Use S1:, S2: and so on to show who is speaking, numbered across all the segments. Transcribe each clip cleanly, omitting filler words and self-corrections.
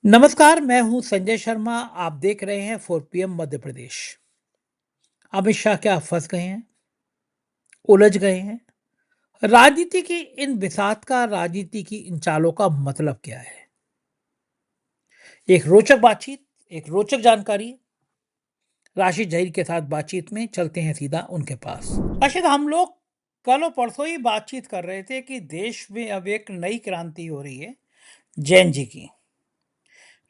S1: नमस्कार, मैं हूं संजय शर्मा। आप देख रहे हैं 4 PM मध्य प्रदेश। अमित शाह क्या फंस गए हैं, उलझ गए हैं? राजनीति की इन बिसात का, राजनीति की इन चालों का मतलब क्या है? एक रोचक बातचीत, एक रोचक जानकारी। राशिद जहीर के साथ बातचीत में चलते हैं सीधा उनके पास। राशिद, हम लोग कल और परसों ही बातचीत कर रहे थे कि देश में अब एक नई क्रांति हो रही है, जैन जी की।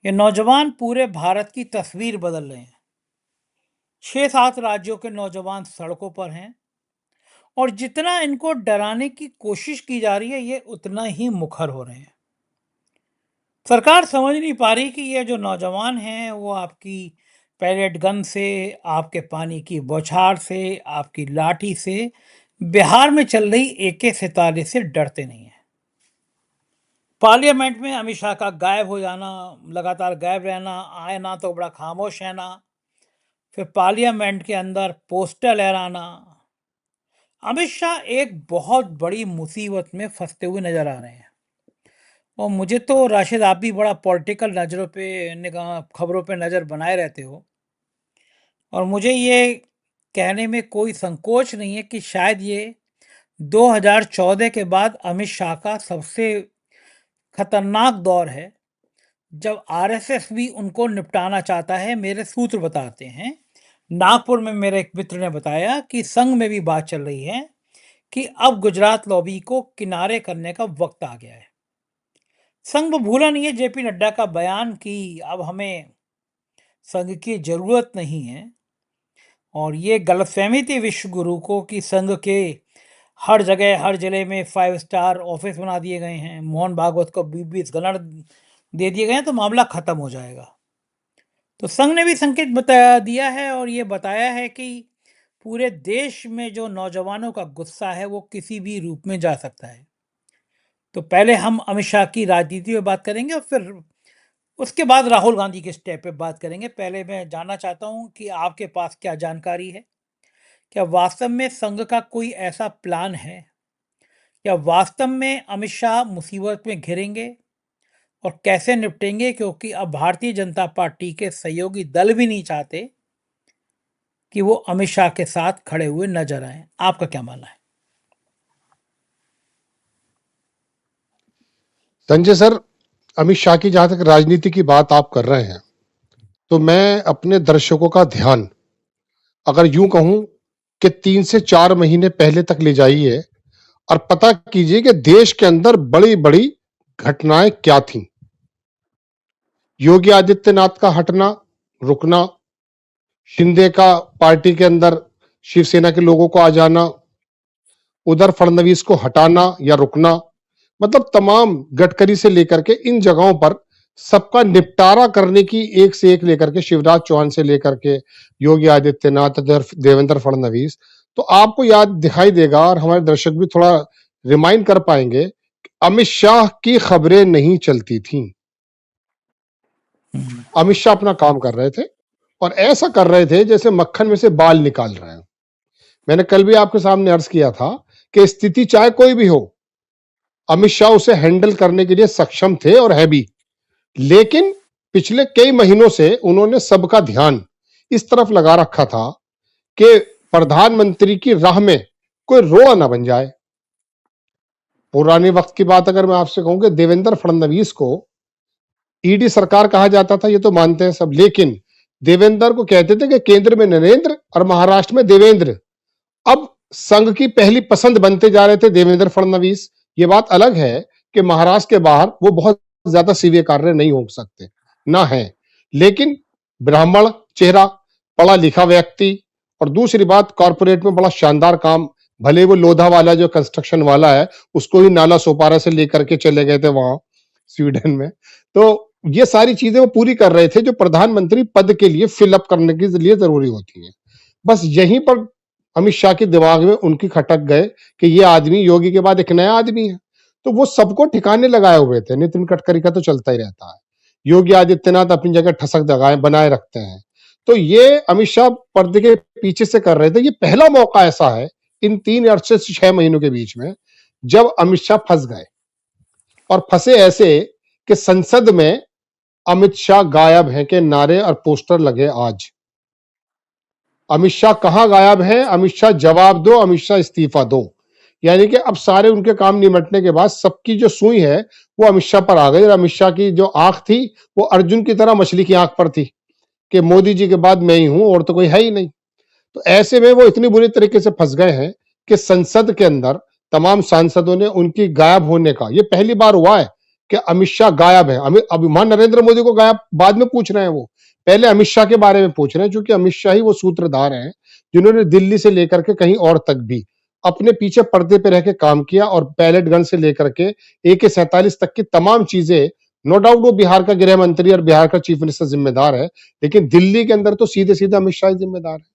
S1: ये नौजवान पूरे भारत की तस्वीर बदल रहे हैं। 6-7 राज्यों के नौजवान सड़कों पर हैं और जितना इनको डराने की कोशिश की जा रही है, ये उतना ही मुखर हो रहे हैं। सरकार समझ नहीं पा रही कि ये जो नौजवान हैं वो आपकी पैलेट गन से, आपके पानी की बौछार से, आपकी लाठी से, बिहार में चल रही AK-47 से डरते नहीं हैं। पार्लियामेंट में अमित शाह का गायब हो जाना, लगातार गायब रहना, आए ना तो बड़ा खामोश रहना, फिर पार्लियामेंट के अंदर पोस्टर लहराना। अमित शाह एक बहुत बड़ी मुसीबत में फंसते हुए नजर आ रहे हैं। और मुझे तो राशिद, आप भी बड़ा पॉलिटिकल नज़रों पे, निगाह, खबरों पे नज़र बनाए रहते हो, और मुझे ये कहने में कोई संकोच नहीं है कि शायद ये 2014 के बाद अमित शाह का सबसे खतरनाक दौर है, जब RSS भी उनको निपटाना चाहता है। मेरे सूत्र बताते हैं, नागपुर में मेरे एक मित्र ने बताया कि संघ में भी बात चल रही है कि अब गुजरात लॉबी को किनारे करने का वक्त आ गया है। संघ वो भूला नहीं है JP नड्डा का बयान कि अब हमें संघ की जरूरत नहीं है, और ये गलतफहमी थी विश्व गुरु को कि संघ के हर जगह, हर जिले में 5 स्टार ऑफिस बना दिए गए हैं, मोहन भागवत को 20-20 गणर दे दिए गए हैं, तो मामला खत्म हो जाएगा। तो संघ ने भी संकेत बता दिया है और ये बताया है कि पूरे देश में जो नौजवानों का गुस्सा है वो किसी भी रूप में जा सकता है। तो पहले हम अमित शाह की राजनीति पे बात करेंगे और फिर उसके बाद राहुल गांधी के स्टेप पे बात करेंगे। पहले मैं जानना चाहता हूं कि आपके पास क्या जानकारी है। क्या वास्तव में संघ का कोई ऐसा प्लान है? क्या वास्तव में अमित शाह मुसीबत में घिरेंगे और कैसे निपटेंगे? क्योंकि अब भारतीय जनता पार्टी के सहयोगी दल भी नहीं चाहते कि वो अमित शाह के साथ खड़े हुए नजर आए। आपका क्या मानना है?
S2: संजय सर, अमित शाह की जहां तक राजनीति की बात आप कर रहे हैं, तो मैं अपने दर्शकों का ध्यान, अगर यूं कहूं कि 3 से 4 महीने पहले तक ले जाइए और पता कीजिए कि देश के अंदर बड़ी बड़ी घटनाएं क्या थीं। योगी आदित्यनाथ का हटना, रुकना, शिंदे का पार्टी के अंदर शिवसेना के लोगों को आ जाना, उधर फडणवीस को हटाना या रुकना, मतलब तमाम गडकरी से लेकर के इन जगहों पर सबका निपटारा करने की एक से एक लेकर के, शिवराज चौहान से लेकर के योगी आदित्यनाथ, देवेंद्र फडणवीस, तो आपको याद दिखाई देगा और हमारे दर्शक भी थोड़ा रिमाइंड कर पाएंगे कि अमित शाह की खबरें नहीं चलती थीं। अमित शाह अपना काम कर रहे थे और ऐसा कर रहे थे जैसे मक्खन में से बाल निकाल रहे हैं। मैंने कल भी आपके सामने अर्ज किया था कि स्थिति चाहे कोई भी हो, अमित शाह उसे हैंडल करने के लिए सक्षम थे और है भी। लेकिन पिछले कई महीनों से उन्होंने सबका ध्यान इस तरफ लगा रखा था कि प्रधानमंत्री की राह में कोई रोड़ा ना बन जाए। पुराने वक्त की बात अगर मैं आपसे कहूं कि देवेंद्र फडणवीस को ईडी सरकार कहा जाता था, ये तो मानते हैं सब, लेकिन देवेंद्र को कहते थे कि केंद्र में नरेंद्र और महाराष्ट्र में देवेंद्र। अब संघ की पहली पसंद बनते जा रहे थे देवेंद्र फडणवीस। ये बात अलग है कि महाराष्ट्र के बाहर वो बहुत ज्यादा स्वीकार्य नहीं हो सकते, ना है, लेकिन ब्राह्मण चेहरा, पढ़ा लिखा व्यक्ति, और दूसरी बात कॉर्पोरेट में बड़ा शानदार काम, भले वो लोधा वाला जो कंस्ट्रक्शन वाला है उसको ही नाला सोपारा से लेकर के चले गए थे वहां स्वीडन में। तो ये सारी चीजें वो पूरी कर रहे थे जो प्रधानमंत्री पद के लिए फिलअप करने के लिए जरूरी होती है। बस यहीं पर अमित शाह के दिमाग में उनकी खटक गए कि ये आदमी योगी के बाद एक नया आदमी है, तो वो सबको ठिकाने लगाए हुए थे। नितिन गडकरी का तो चलता ही रहता है, योगी आदित्यनाथ अपनी जगह ठसक बनाए रखते हैं। तो ये अमित शाह पर्दे के पीछे से कर रहे थे। ये पहला मौका ऐसा है इन 3 से 6 महीनों के बीच में जब अमित शाह फंस गए, और फंसे ऐसे कि संसद में अमित शाह गायब हैं के नारे और पोस्टर लगे आज। अमित शाह कहां गायब हैं? अमित शाह जवाब दो, अमित शाह इस्तीफा दो। यानी कि अब सारे उनके काम निमटने के बाद सबकी जो सुई है वो अमित शाह पर आ गई, और अमित शाह की जो आंख थी वो अर्जुन की तरह मछली की आंख पर थी कि मोदी जी के बाद मैं ही हूं और तो कोई है ही नहीं। तो ऐसे में वो इतनी बुरी तरीके से फंस गए हैं कि संसद के अंदर तमाम सांसदों ने उनकी गायब होने का, ये पहली बार हुआ है कि अमित शाह गायब है। अभिमान नरेंद्र मोदी को गायब बाद में पूछ रहे हैं, वो पहले अमित शाह के बारे में पूछ रहे हैं, क्योंकि अमित शाह ही वो सूत्रधार हैं जिन्होंने दिल्ली से लेकर के कहीं और तक भी अपने पीछे पर्दे पे रह के काम किया, और पैलेट गन से लेकर के AK-47 तक की तमाम चीजें। नो डाउट वो बिहार का गृह मंत्री और बिहार का चीफ मिनिस्टर जिम्मेदार है, लेकिन दिल्ली के अंदर तो सीधे सीधे अमित शाह जिम्मेदार है।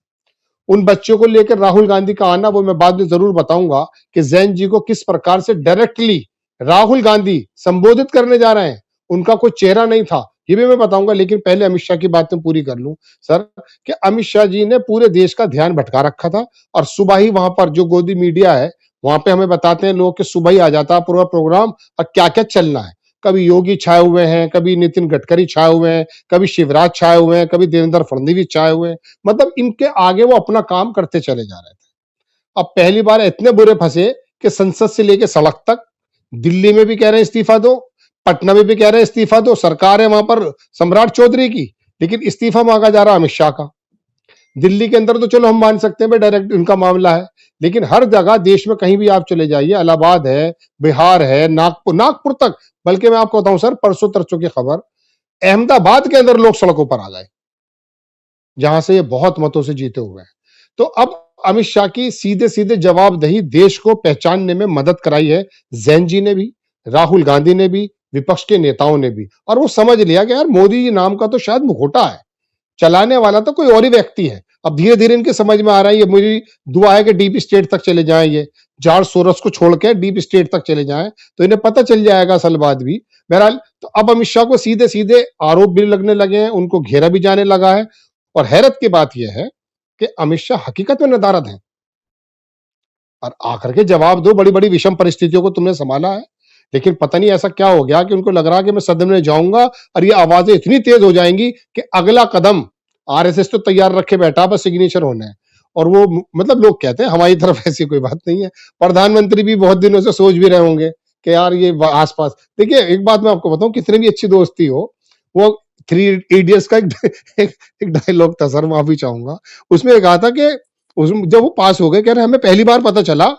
S2: उन बच्चों को लेकर राहुल गांधी का आना, वो मैं बाद में जरूर बताऊंगा कि जैन जी को किस प्रकार से डायरेक्टली राहुल गांधी संबोधित करने जा रहे हैं। उनका कोई चेहरा नहीं था, ये भी मैं बताऊंगा, लेकिन पहले अमित शाह की बात मैं पूरी कर लूं सर। कि अमित शाह जी ने पूरे देश का ध्यान भटका रखा था, और सुबह ही वहां पर जो गोदी मीडिया है वहां पे हमें बताते हैं लोग कि सुबह ही आ जाता पूरा प्रोग्राम और क्या क्या चलना है। कभी योगी छाए हुए हैं, कभी नितिन गडकरी छाए हुए हैं, कभी शिवराज छाए हुए हैं, कभी देवेंद्र फडणवीस छाए हुए हैं। मतलब इनके आगे वो अपना काम करते चले जा रहे थे। अब पहली बार इतने बुरे फंसे कि संसद से लेके सड़क तक, दिल्ली में भी कह रहे हैं इस्तीफा दो, पटना में भी कह रहे हैं इस्तीफा दो, सरकार है वहां पर सम्राट चौधरी की, लेकिन इस्तीफा मांगा जा रहा है अमित शाह का। दिल्ली के अंदर तो चलो हम मान सकते हैं भाई डायरेक्ट उनका मामला है, लेकिन हर जगह देश में कहीं भी आप चले जाइए, इलाहाबाद है, बिहार है, नागपुर नागपुर तक, बल्कि मैं आपको बताऊं सर, परसों तरसों की खबर, अहमदाबाद के अंदर लोग सड़कों पर आ गए, जहां से ये बहुत मतों से जीते हुए हैं। तो अब अमित शाह की सीधे सीधे जवाबदेही देश को पहचानने में मदद कराई है जैन जी ने भी, राहुल गांधी ने भी, विपक्ष के नेताओं ने भी। और वो समझ लिया कि यार मोदी जी नाम का तो शायद मुखौटा है, चलाने वाला तो कोई और ही व्यक्ति है। अब धीरे धीरे इनके समझ में आ रहा है, ये मेरी दुआ है कि डीप स्टेट तक चले जाएं, ये जॉर्ज सोरस को छोड़ के डीप स्टेट तक चले जाएं, तो इन्हें पता चल जाएगा असल बात भी। बहरहाल, तो अब अमित शाह को सीधे सीधे आरोप भी लगने लगे हैं, उनको घेरा भी जाने लगा है। और हैरत की बात यह है कि अमित शाह हकीकत में नदारद हैं, और आकर के जवाब दो, बड़ी बड़ी विषम परिस्थितियों को तुमने संभाला है। लेकिन पता नहीं ऐसा क्या हो गया कि उनको लग रहा है कि मैं सदन में जाऊंगा और ये आवाजें इतनी तेज हो जाएंगी कि अगला कदम आरएसएस तो तैयार रखे बैठा, बस सिग्नेचर होना है। और वो मतलब लोग कहते हैं, हमारी तरफ ऐसी कोई बात नहीं है। प्रधानमंत्री भी बहुत दिनों से सोच भी रहे होंगे कि यार ये आसपास, देखिए एक बात मैं आपको बताऊं, कितनी भी अच्छी दोस्ती हो, वो 3 इडियट्स का एक डायलॉग था सर, माफी चाहूंगा, उसमें कहा था कि जब वो पास हो गए, कह रहे हमें पहली बार पता चला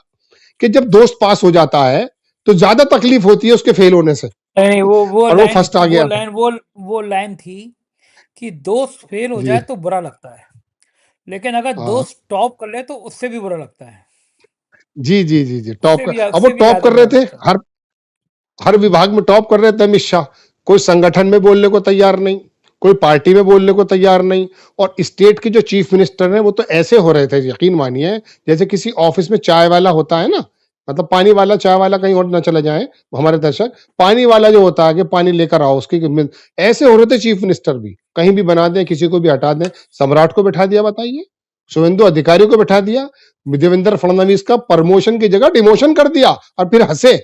S2: कि जब दोस्त पास हो जाता है तो ज्यादा तकलीफ होती है उसके फेल होने से,
S1: नहीं, वो
S2: और वो
S1: लाइन
S2: फर्स्ट आ
S1: वो
S2: गया था।
S1: लाइन वो लाइन थी कि दोस्त फेल हो
S2: जी
S1: जाए तो बुरा लगता है, लेकिन अगर
S2: हाँ,
S1: दोस्त टॉप कर ले तो उससे भी बुरा लगता है।
S2: जी जी जी जी, टॉप कर, अब वो
S1: उससे भी
S2: टॉप
S1: ज़्यादा
S2: कर रहे
S1: बुरा
S2: थे,
S1: लगता है।
S2: हर हर विभाग में टॉप कर रहे थे अमित शाह। कोई संगठन में बोलने को तैयार नहीं, कोई पार्टी में बोलने को तैयार नहीं, और स्टेट के जो चीफ मिनिस्टर हैं वो तो ऐसे हो रहे थे, यकीन मानिए, जैसे किसी ऑफिस में चाय वाला होता है ना, मतलब पानी वाला, चाय वाला कहीं और ना चले जाए हमारे दर्शक, पानी वाला जो होता है कि पानी लेकर आओ उसकी, ऐसे हो रहे थे चीफ मिनिस्टर भी, कहीं भी बना दें, किसी को भी हटा दें। सम्राट को बैठा दिया, बताइए, शुभेंदु अधिकारी को बैठा दिया, देवेंद्र फडणवीस का प्रमोशन की जगह डिमोशन कर दिया, और फिर हंसे।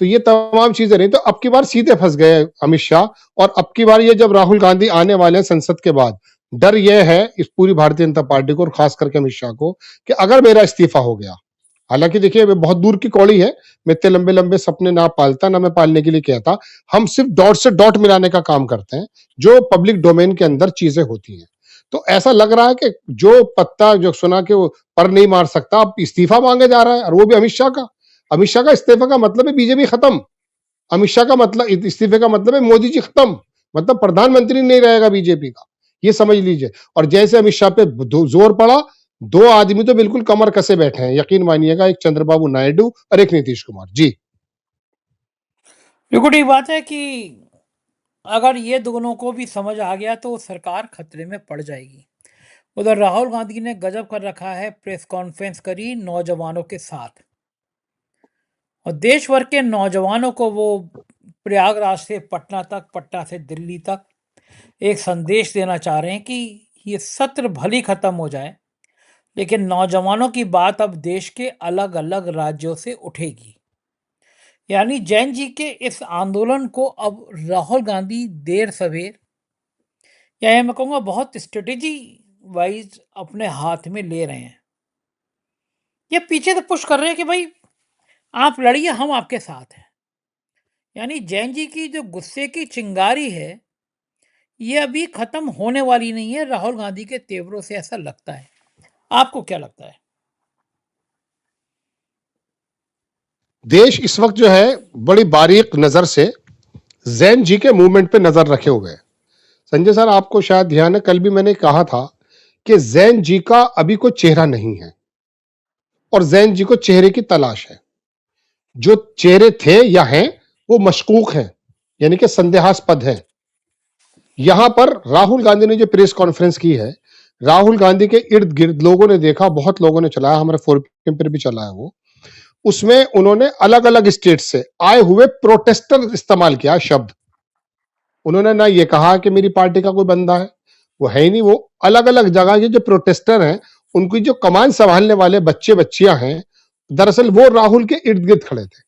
S2: तो ये तमाम चीजें रही, तो अब की बार सीधे फंस गए अमित शाह। और अब की बार ये जब राहुल गांधी आने वाले हैं संसद के बाद, डर यह है इस पूरी भारतीय जनता पार्टी को और खास करके अमित शाह को कि अगर मेरा इस्तीफा हो गया, हालांकि देखिए बहुत दूर की कौड़ी है, मैं इतने लंबे लंबे सपने ना पालता, ना मैं पालने के लिए कहता, हम सिर्फ डॉट से डॉट मिलाने का काम करते हैं जो पब्लिक डोमेन के अंदर चीजें होती हैं। तो ऐसा लग रहा है कि जो पत्ता जो सुना के वो पर नहीं मार सकता, अब इस्तीफा मांगे जा रहा है, और वो भी अमित शाह का। अमित शाह का इस्तीफे का मतलब है बीजेपी खत्म, अमित शाह का मतलब इस्तीफे का मतलब है मोदी जी खत्म, मतलब प्रधानमंत्री नहीं रहेगा बीजेपी का, ये समझ लीजिए। और जैसे अमित शाह पे जोर पड़ा, 2 आदमी तो बिल्कुल कमर कसे बैठे हैं, यकीन मानिएगा, एक चंद्रबाबू नायडू और एक नीतीश कुमार जी।
S1: बिल्कुल ठीक बात है कि अगर ये दोनों को भी समझ आ गया तो सरकार खतरे में पड़ जाएगी। उधर राहुल गांधी ने गजब कर रखा है, प्रेस कॉन्फ्रेंस करी नौजवानों के साथ, और देश भर के नौजवानों को वो प्रयागराज से पटना तक, पटना से दिल्ली तक एक संदेश देना चाह रहे हैं कि ये सत्र भली खत्म हो जाए, लेकिन नौजवानों की बात अब देश के अलग अलग राज्यों से उठेगी, यानी जैन जी के इस आंदोलन को अब राहुल गांधी देर सवेर, या ये मैं कहूँगा बहुत स्ट्रेटेजी वाइज अपने हाथ में ले रहे हैं। ये पीछे से पुश कर रहे हैं कि भाई आप लड़िए, हम आपके साथ हैं। यानी जैन जी की जो गुस्से की चिंगारी है, ये अभी खत्म होने वाली नहीं है राहुल गांधी के तेवरों से, ऐसा लगता है। आपको क्या लगता है?
S2: देश इस वक्त जो है बड़ी बारीक नजर से जैन जी के मूवमेंट पे नजर रखे हुए है। संजय सर, आपको शायद ध्यान है, कल भी मैंने कहा था कि जैन जी का अभी कोई चेहरा नहीं है और जैन जी को चेहरे की तलाश है। जो चेहरे थे या हैं वो मशकूक हैं, यानी कि संदेहास्पद हैं। यहां पर राहुल गांधी ने जो प्रेस कॉन्फ्रेंस की है, राहुल गांधी के इर्द गिर्द लोगों ने देखा, बहुत लोगों ने चलाया, हमारे फोरम पर भी चला है वो। उसमें उन्होंने अलग अलग स्टेट से आए हुए प्रोटेस्टर इस्तेमाल किया शब्द। उन्होंने ना ये कहा कि मेरी पार्टी का कोई बंदा है, वो है ही नहीं। वो अलग अलग जगह के जो प्रोटेस्टर हैं, उनकी जो कमान संभालने वाले बच्चे बच्चियां हैं, दरअसल वो राहुल के इर्द गिर्द खड़े थे।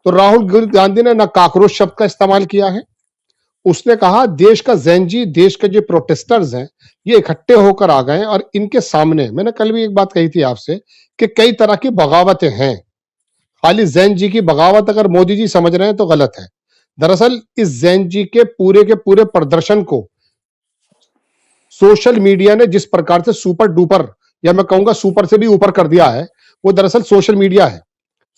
S2: तो राहुल गांधी ने ना काकरोच शब्द का इस्तेमाल किया है। उसने कहा देश का जैन जी, देश के जो प्रोटेस्टर्स हैं, ये इकट्ठे होकर आ गए और इनके सामने, मैंने कल भी एक बात कही थी आपसे कि कई तरह की बगावतें हैं। खाली जैन जी की बगावत अगर मोदी जी समझ रहे हैं तो गलत है। दरअसल इस जैन जी के पूरे प्रदर्शन को सोशल मीडिया ने जिस प्रकार से सुपर डुपर, या मैं कहूंगा सुपर से भी ऊपर कर दिया है, वो दरअसल सोशल मीडिया है।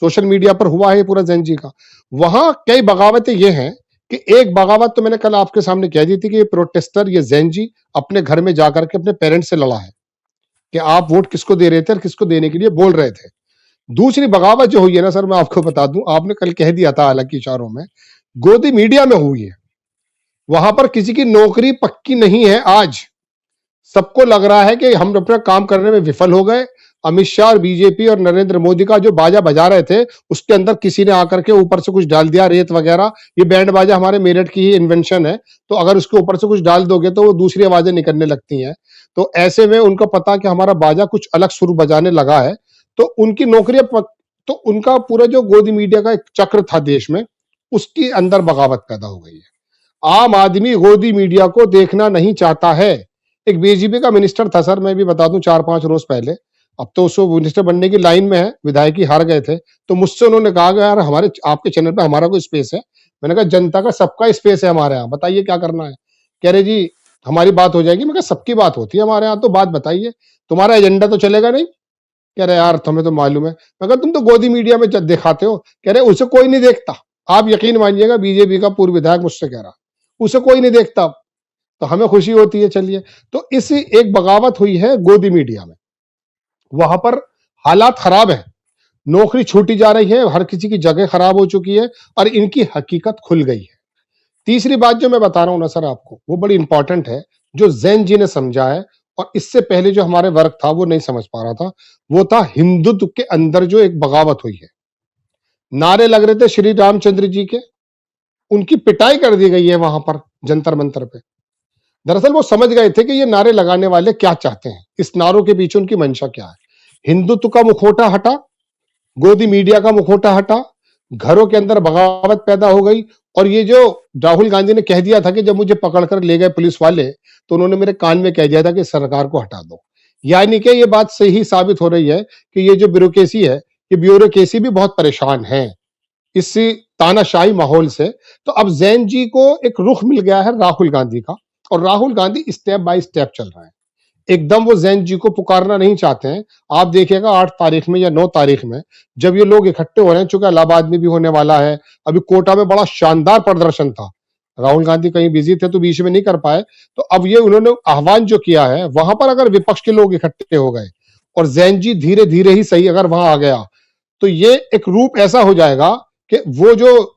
S2: सोशल मीडिया पर हुआ है पूरा जैन जी का। वहां कई बगावतें ये हैं कि एक बगावत तो मैंने कल आपके सामने कह दी थी कि ये प्रोटेस्टर, ये जैन जी अपने घर में जाकर के अपने पेरेंट्स से लड़ा है कि आप वोट किसको दे रहे थे और किसको देने के लिए बोल रहे थे। दूसरी बगावत जो हुई है ना सर, मैं आपको बता दूं, आपने कल कह दिया था हालांकि इशारों में, गोदी मीडिया में हुई है। वहां पर किसी की नौकरी पक्की नहीं है आज। सबको लग रहा है कि हम अपना काम करने में विफल हो गए। अमित शाह और बीजेपी और नरेंद्र मोदी का जो बाजा बजा रहे थे, उसके अंदर किसी ने आकर के ऊपर से कुछ डाल दिया, रेत वगैरह। ये बैंड बाजा हमारे मेरठ की ही इन्वेंशन है, तो अगर उसके ऊपर से कुछ डाल दोगे तो वो दूसरी आवाजें निकलने लगती हैं। तो ऐसे में उनको पता कि हमारा बाजा कुछ अलग सुर बजाने लगा है, तो उनकी नौकरियां, तो उनका पूरा जो गोदी मीडिया का एक चक्र था देश में, उसके अंदर बगावत पैदा हो गई है। आम आदमी गोदी मीडिया को देखना नहीं चाहता है। एक बीजेपी का मिनिस्टर था सर, मैं भी बता दूं, 4-5 रोज पहले, अब तो उसको मिनिस्टर बनने की लाइन में है, विधायक ही हार गए थे, तो मुझसे उन्होंने कहा कि यार हमारे आपके चैनल पे हमारा कोई स्पेस है। मैंने कहा जनता का सबका स्पेस है हमारे यहाँ, बताइए क्या करना है। कह रहे जी हमारी बात हो जाएगी। मैं कहा सबकी बात होती है हमारे यहाँ, तो बात बताइए, तुम्हारा एजेंडा तो चलेगा नहीं। कह रहे यार तुम्हें तो मालूम है। मैं कहा तुम तो गोदी मीडिया में दिखाते हो। कह रहे उसे कोई नहीं देखता। आप यकीन मानिएगा, बीजेपी का पूर्व विधायक मुझसे कह रहा, उसे कोई नहीं देखता। तो हमें खुशी होती है। चलिए, तो इस एक बगावत हुई है गोदी मीडिया में, वहां पर हालात खराब है, नौकरी छूटी जा रही है, हर किसी की जगह खराब हो चुकी है और इनकी हकीकत खुल गई है। तीसरी बात जो मैं बता रहा हूं ना सर आपको, वो बड़ी इंपॉर्टेंट है, जो जैन जी ने समझा है और इससे पहले जो हमारे वर्ग था वो नहीं समझ पा रहा था। वो था हिंदुत्व के अंदर जो एक बगावत हुई है। नारे लग रहे थे श्री रामचंद्र जी के, उनकी पिटाई कर दी गई है वहां पर जंतर मंतर पे। दरअसल वो समझ गए थे कि ये नारे लगाने वाले क्या चाहते हैं, इस नारों के पीछे उनकी मंशा क्या है। हिंदुत्व का मुखौटा हटा, गोदी मीडिया का मुखौटा हटा, घरों के अंदर बगावत पैदा हो गई। और ये जो राहुल गांधी ने कह दिया था कि जब मुझे पकड़कर ले गए पुलिस वाले, तो उन्होंने मेरे कान में कह दिया था कि सरकार को हटा दो। यानी कि ये बात सही साबित हो रही है कि ये जो ब्यूरोक्रेसी है, ये ब्यूरोक्रेसी भी बहुत परेशान है इस तानाशाही माहौल से। तो अब जैन जी को एक रुख मिल गया है राहुल गांधी का, और Rahul Gandhi step by step चल रहा है। एकदम वो जैन जी को पुकारना नहीं चाहते हैं। आप देखिएगा 8 तारीख में या 9 तारीख में जब ये लोग इकट्ठे हो रहे हैं, चूंकि इलाहाबाद में भी होने वाला है, अभी कोटा में बड़ा शानदार प्रदर्शन था, राहुल गांधी कहीं बिजी थे तो बीच में नहीं कर पाए। तो अब ये उन्होंने आह्वान जो किया है, वहां पर अगर विपक्ष के लोग इकट्ठे हो गए और जैन जी धीरे धीरे ही सही अगर वहां आ गया, तो ये एक रूप ऐसा हो जाएगा कि वो जो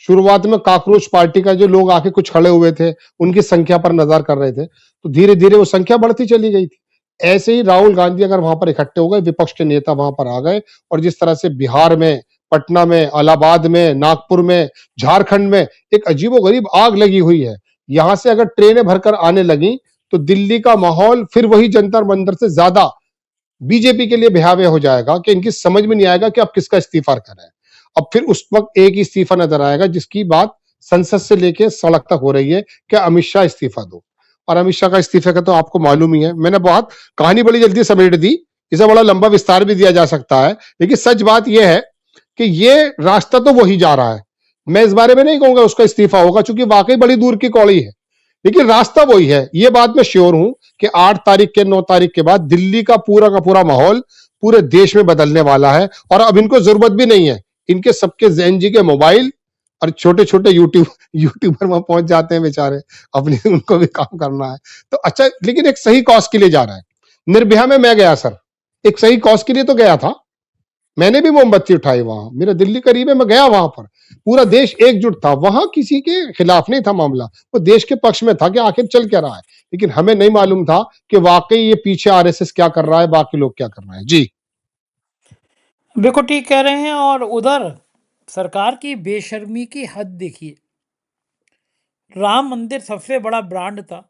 S2: शुरुआत में काकरोच पार्टी का जो लोग आके कुछ खड़े हुए थे, उनकी संख्या पर नजर कर रहे थे, तो धीरे धीरे वो संख्या बढ़ती चली गई थी। ऐसे ही राहुल गांधी अगर वहां पर इकट्ठे हो गए, विपक्ष के नेता वहां पर आ गए, और जिस तरह से बिहार में, पटना में, इलाहाबाद में, नागपुर में, झारखंड में एक अजीबोगरीब आग लगी हुई है। यहां से अगर ट्रेनें भरकर आने लगी, तो दिल्ली का माहौल फिर वही जंतर मंतर से ज्यादा बीजेपी के लिए भयावह हो जाएगा कि इनकी समझ में नहीं आएगा कि अब किसका इस्तीफा करें। अब फिर उस वक्त एक ही इस्तीफा नजर आएगा, जिसकी बात संसद से लेके सड़क तक हो रही है कि अमित शाह इस्तीफा दो। और अमित शाह का इस्तीफे का तो आपको मालूम ही है, मैंने बहुत कहानी बड़ी जल्दी समेट दी, इसे बड़ा लंबा विस्तार भी दिया जा सकता है, लेकिन सच बात यह है कि ये रास्ता तो वही जा रहा है। मैं इस बारे में नहीं कहूंगा उसका इस्तीफा होगा, क्योंकि वाकई बड़ी दूर की कौड़ी है, लेकिन रास्ता वही है। ये बात मैं श्योर हूं कि 8 तारीख के 9 तारीख के बाद दिल्ली का पूरा माहौल पूरे देश में बदलने वाला है। और अब इनको जरूरत भी नहीं है, इनके सबके जैन जी के मोबाइल और छोटे छोटे यूट्यूबर वहां पहुंच जाते हैं बेचारे, अपनी उनको भी काम करना है। तो अच्छा, लेकिन एक सही कॉज के लिए जा रहा है। निर्भया में मैं गया सर, एक सही कॉज के लिए तो गया था, मैंने भी मोमबत्ती उठाई वहां, मेरा दिल्ली करीब है, मैं गया वहां पर, पूरा देश एकजुट था, वहां किसी के खिलाफ नहीं था मामला, वो देश के पक्ष में था कि आखिर चल क्या रहा है। लेकिन हमें नहीं मालूम था कि वाकई ये पीछे आरएसएस क्या कर रहा है, बाकी लोग क्या कर रहे हैं। जी
S1: बिल्कुल ठीक कह रहे हैं। और उधर सरकार की बेशर्मी की हद देखिए। राम मंदिर सबसे बड़ा ब्रांड था,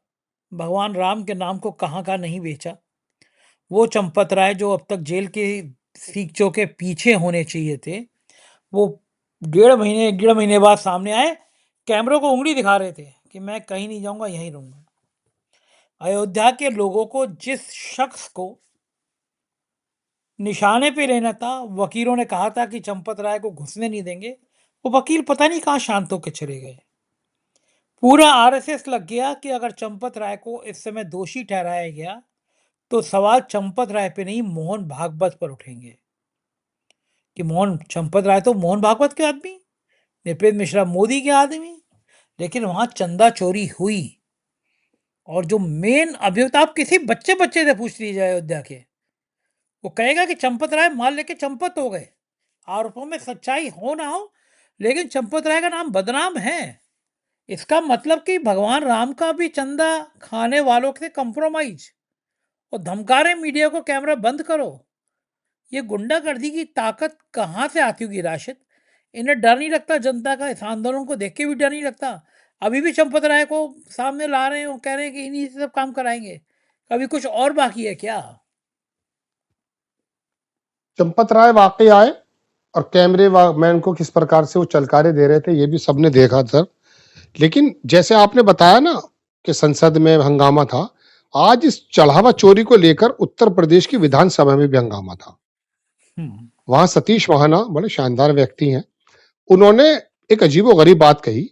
S1: भगवान राम के नाम को कहाँ का नहीं बेचा। वो चंपत राय जो अब तक जेल के सीखचों के पीछे होने चाहिए थे, वो 1.5 महीने बाद सामने आए, कैमरों को उंगली दिखा रहे थे कि मैं कहीं नहीं जाऊंगा, यहीं रहूंगा। अयोध्या के लोगों को जिस शख्स को निशाने पे लेना था, वकीलों ने कहा था कि चंपत राय को घुसने नहीं देंगे, वो वकील पता नहीं कहाँ शांत होकर चले गए। पूरा आरएसएस लग गया कि अगर चंपत राय को इस समय दोषी ठहराया गया तो सवाल चंपत राय पे नहीं, मोहन भागवत पर उठेंगे कि मोहन चंपत राय तो मोहन भागवत के आदमी, नृपेंद्र मिश्रा मोदी के आदमी। लेकिन वहां चंदा चोरी हुई, और जो मेन अभियुक्त, आप किसी बच्चे से पूछ लीजिए अयोध्या के, वो कहेगा कि चंपत राय माल लेके चंपत हो गए। आरोपों में सच्चाई हो ना हो, लेकिन चंपत राय का नाम बदनाम है। इसका मतलब कि भगवान राम का भी चंदा खाने वालों से कंप्रोमाइज, और धमका रहे मीडिया को कैमरा बंद करो। ये गुंडागर्दी की ताकत कहाँ से आती होगी राशिद? इन्हें डर नहीं लगता जनता का? इस आंदोलन को देख के भी डर नहीं लगता? अभी भी चंपत राय को सामने ला रहे हैं, वो कह रहे हैं कि इन्हीं से सब काम कराएंगे। कभी कुछ और बाकी है क्या?
S2: चंपत राय वाकई आए, और कैमरे मैन को किस प्रकार से वो चलकारे दे रहे थे ये भी सबने देखा सर। लेकिन जैसे आपने बताया ना कि संसद में हंगामा था, आज इस चढ़ावा चोरी को लेकर उत्तर प्रदेश की विधानसभा में भी हंगामा था। वहां सतीश महाना बड़े शानदार व्यक्ति हैं, उन्होंने एक अजीबोगरीब बात कही।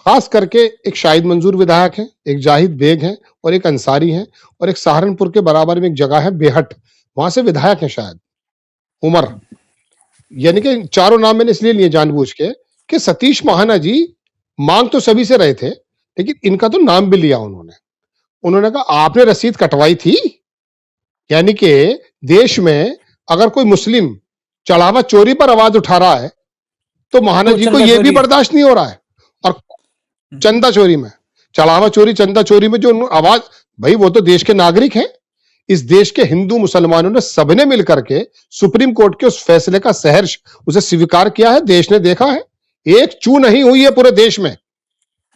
S2: खास करके एक शाहिद मंजूर विधायक हैं, एक जाहिद बेग हैं, और एक अंसारी हैं, और एक सहारनपुर के बराबर में एक जगह है बेहट, वहां से विधायक हैं शायद उमर। यानी कि चारों नाम मैंने इसलिए लिए जानबूझ के कि सतीश महाना जी मांग तो सभी से रहे थे, लेकिन इनका तो नाम भी लिया उन्होंने। उन्होंने कहा आपने रसीद कटवाई थी? यानी कि देश में अगर कोई मुस्लिम चढ़ावा चोरी पर आवाज उठा रहा है तो महाना
S1: तो
S2: जी को
S1: चंदा
S2: यह भी
S1: चोरी,
S2: बर्दाश्त नहीं हो रहा है। और चंदा चोरी में, चढ़ावा चोरी चंदा चोरी में जो आवाज, भाई वो तो देश के नागरिक हैं। इस देश के हिंदू मुसलमानों ने सबने मिलकर के सुप्रीम कोर्ट के उस फैसले का सहर्ष उसे स्वीकार किया है, देश ने देखा है। एक चू नहीं हुई है पूरे देश में।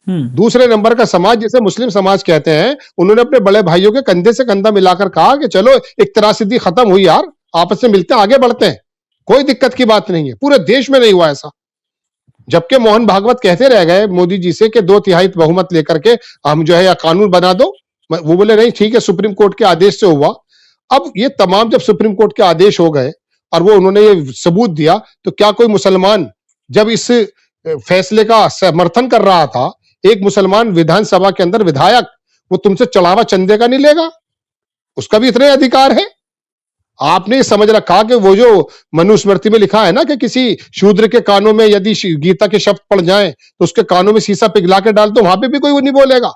S2: दूसरे नंबर का समाज जिसे मुस्लिम समाज कहते हैं, उन्होंने अपने बड़े भाइयों के कंधे से कंधा मिलाकर कहा कि चलो एक त्रासदी खत्म हुई यार, आपस में मिलते आगे बढ़ते हैं, कोई दिक्कत की बात नहीं है। पूरे देश में नहीं हुआ ऐसा। जबकि मोहन भागवत कहते रह गए मोदी जी से कि 2/3 बहुमत लेकर के हम जो है या कानून बना दो, वो बोले नहीं ठीक है, सुप्रीम कोर्ट के आदेश से हुआ। अब ये तमाम जब सुप्रीम कोर्ट के आदेश हो गए और वो उन्होंने ये सबूत दिया, तो क्या कोई मुसलमान जब इस फैसले का समर्थन कर रहा था, एक मुसलमान विधानसभा के अंदर विधायक, वो तुमसे चढ़ावा चंदे का नहीं लेगा? उसका भी इतने अधिकार है। आपने समझ रखा कि वो जो मनुस्मृति में लिखा है ना कि किसी शूद्र के कानों में यदि गीता के शब्द पड़ जाएं तो उसके कानों में शीशा पिघला के डाल दो, वहां पे भी कोई वो नहीं बोलेगा।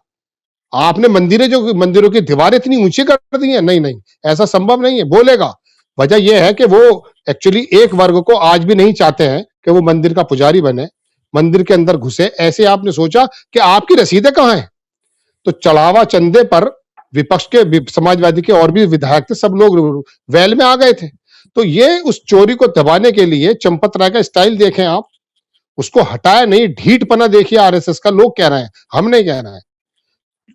S2: आपने मंदिरों की दीवारें इतनी ऊंची कर दी हैं, नहीं नहीं ऐसा संभव नहीं है, बोलेगा। वजह यह है कि वो एक्चुअली एक वर्ग को आज भी नहीं चाहते हैं कि वो मंदिर का पुजारी बने, मंदिर के अंदर घुसे। ऐसे आपने सोचा कि आपकी रसीदें कहां हैं? तो चढ़ावा चंदे पर विपक्ष के, समाजवादी के और भी विधायक थे, सब लोग वैल में आ गए थे। तो ये उस चोरी को दबाने के लिए चंपत राय का स्टाइल देखें आप, उसको हटाया नहीं, ढीठपना देखिए आरएसएस का। लोग कह रहे हैं, हम नहीं कह रहे हैं,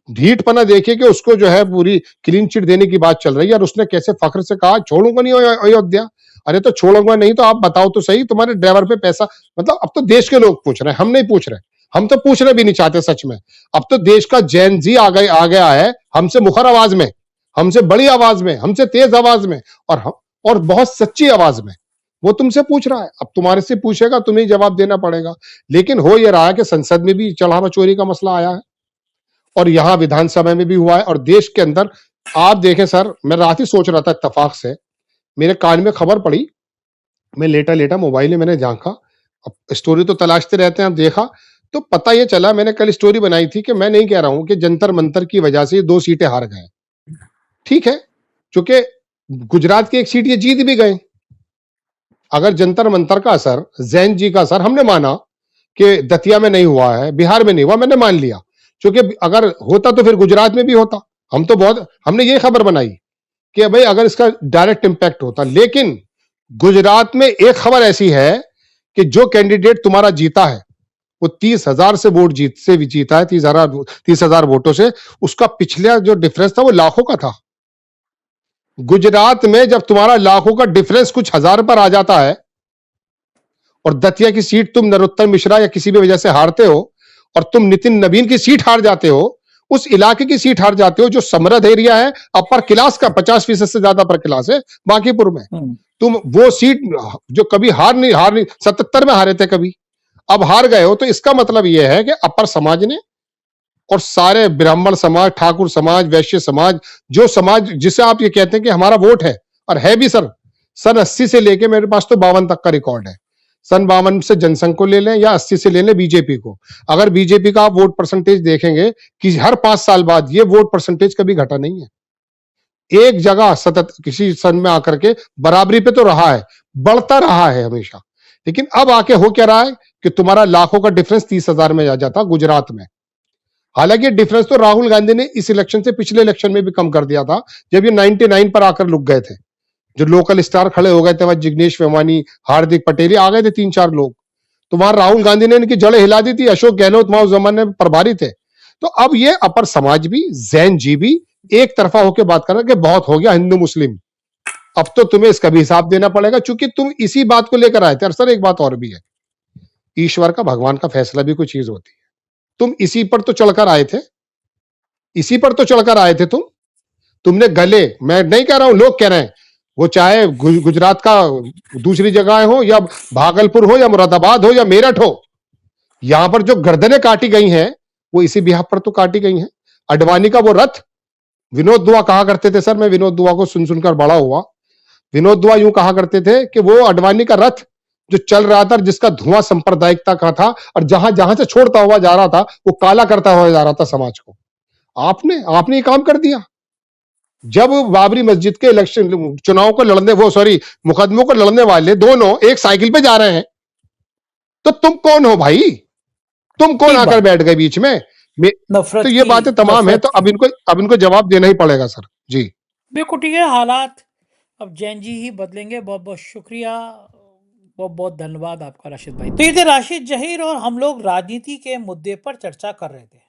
S2: ढीठपना देखिए कि उसको जो है पूरी क्लीन चिट देने की बात चल रही है और उसने कैसे फख्र से कहा छोड़ूंगा नहीं अयोध्या। अरे तो छोड़ूंगा नहीं तो आप बताओ तो सही, तुम्हारे ड्राइवर पे पैसा, मतलब अब तो देश के लोग पूछ रहे हैं, हम नहीं पूछ रहे, हम तो पूछना भी नहीं चाहते सच में। अब तो देश का जैन जी आ गया है हमसे मुखर आवाज में, हमसे बड़ी आवाज में, हमसे तेज आवाज में, और बहुत सच्ची आवाज में वो तुमसे पूछ रहा है। अब तुम्हारे से पूछेगा, तुम्हें जवाब देना पड़ेगा। लेकिन हो यह रहा है कि संसद में भी चढ़ावा चोरी का मसला आया है और यहां विधानसभा में भी हुआ है और देश के अंदर। आप देखें सर, मैं रात ही सोच रहा था, इत्तेफाक से मेरे कान में खबर पड़ी, मैं लेटा लेटा मोबाइल में मैंने झांका, अब स्टोरी तो तलाशते रहते हैं, अब देखा तो पता ये चला, मैंने कल स्टोरी बनाई थी कि मैं नहीं कह रहा हूं कि जंतर मंतर की वजह से 2 सीटें हार गए, ठीक है, क्योंकि गुजरात की 1 सीट ये जीत भी गए। अगर जंतर मंतर का असर, जैन जी का असर हमने माना कि दतिया में नहीं हुआ है, बिहार में नहीं हुआ, मैंने मान लिया, क्योंकि अगर होता तो फिर गुजरात में भी होता। हमने ये खबर बनाई कि भाई अगर इसका डायरेक्ट इंपैक्ट होता। लेकिन गुजरात में एक खबर ऐसी है कि जो कैंडिडेट तुम्हारा जीता है वो 30,000 से वोट जीता है, 30,000 वोटों से। उसका पिछला जो डिफरेंस था वो लाखों का था। गुजरात में जब तुम्हारा लाखों का डिफरेंस कुछ हजार पर आ जाता है और दतिया की सीट तुम नरोत्तम मिश्रा या किसी भी वजह से हारते हो और तुम नितिन नवीन की सीट हार जाते हो, उस इलाके की सीट हार जाते हो जो समृद्ध एरिया है, अपर क्लास का 50% से ज्यादा अपर क्लास है बांकीपुर में, तुम वो सीट जो कभी हार नहीं 77 में हारे थे कभी, अब हार गए हो। तो इसका मतलब यह है कि अपर समाज ने और सारे ब्राह्मण समाज, ठाकुर समाज, वैश्य समाज, जो समाज जिसे आप ये कहते हैं कि हमारा वोट है, और है भी सर, सन 80 से लेके मेरे पास तो 52 तक का रिकॉर्ड है। सन 52 से जनसंघ को ले लें या 80 से ले लें बीजेपी को, अगर बीजेपी का आप वोट परसेंटेज देखेंगे कि हर 5 साल बाद ये वोट परसेंटेज कभी घटा नहीं है, एक जगह सतत किसी सन में आकर के बराबरी पे तो रहा है, बढ़ता रहा है हमेशा। लेकिन अब आके हो क्या रहा है कि तुम्हारा लाखों का डिफरेंस 30,000 में आ जाता गुजरात में। हालांकि डिफरेंस तो राहुल गांधी ने इस इलेक्शन से पिछले इलेक्शन में भी कम कर दिया था, जब ये 99 पर आकर रुक गए थे। जो लोकल स्टार खड़े हो गए थे वहां, जिग्नेश मेवानी, हार्दिक पटेल आ गए थे 3-4 लोग, तो वहां राहुल गांधी ने इनकी जड़ें हिला दी थी। अशोक गहलोत वहां उस जमाने में प्रभारी थे। तो अब ये अपर समाज भी, जैन जी भी एक तरफा होकर बात कर रहे हैं कि बहुत हो गया हिंदू मुस्लिम, अब तो तुम्हें इसका भी हिसाब देना पड़ेगा, चूंकि तुम इसी बात को लेकर आए थे। और सर एक बात और भी है, ईश्वर का, भगवान का फैसला भी कोई चीज होती है। तुम इसी पर तो चढ़कर आए थे, इसी पर तो चढ़कर आए थे तुमने गले, मैं नहीं कह रहा हूं, लोग कह रहे हैं, वो चाहे गुजरात का दूसरी जगह हो या भागलपुर हो या मुरादाबाद हो या मेरठ हो, यहां पर जो गर्दनें काटी गई हैं वो इसी बिहार पर तो काटी गई हैं। अडवाणी का वो रथ, विनोद दुआ कहा करते थे सर, मैं विनोद दुआ को सुन सुनकर बड़ा हुआ। विनोद दुआ यूं कहा करते थे कि वो अडवाणी का रथ जो चल रहा था, जिसका धुआं सांप्रदायिकता का था और जहां जहां से छोड़ता हुआ जा रहा था वो काला करता हुआ जा रहा था समाज को। आपने आपने ये काम कर दिया। जब बाबरी मस्जिद के इलेक्शन चुनाव को लड़ने, वो सॉरी मुकदमों को लड़ने वाले दोनों एक साइकिल पे जा रहे हैं, तो तुम कौन हो भाई? तुम कौन
S1: ठीक
S2: आकर
S1: बात,
S2: बैठ गए बीच में? तो
S1: नफरत
S2: ये
S1: की,
S2: बातें तमाम है,
S1: नफरत
S2: तो
S1: की।
S2: अब इनको जवाब देना ही पड़ेगा सर जी।
S1: बिल्कुल ठीक है, हालात अब जैन जी ही बदलेंगे। बहुत बहुत शुक्रिया, बहुत बहुत धन्यवाद आपका राशिद भाई। तो ये थे राशिद जहीर और हम लोग राजनीति के मुद्दे पर चर्चा कर रहे थे।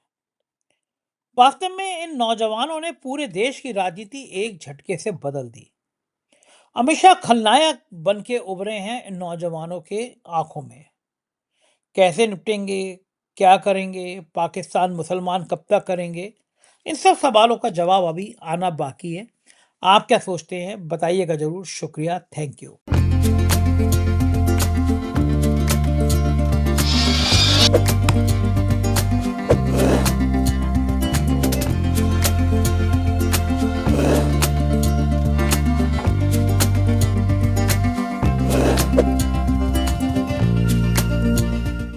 S1: वास्तव में इन नौजवानों ने पूरे देश की राजनीति एक झटके से बदल दी। हमेशा खलनायक बन के उभरे हैं इन नौजवानों के आंखों में। कैसे निपटेंगे, क्या करेंगे, पाकिस्तान मुसलमान कब तक करेंगे, इन सब सवालों का जवाब अभी आना बाकी है। आप क्या सोचते हैं बताइएगा जरूर। शुक्रिया, थैंक यू।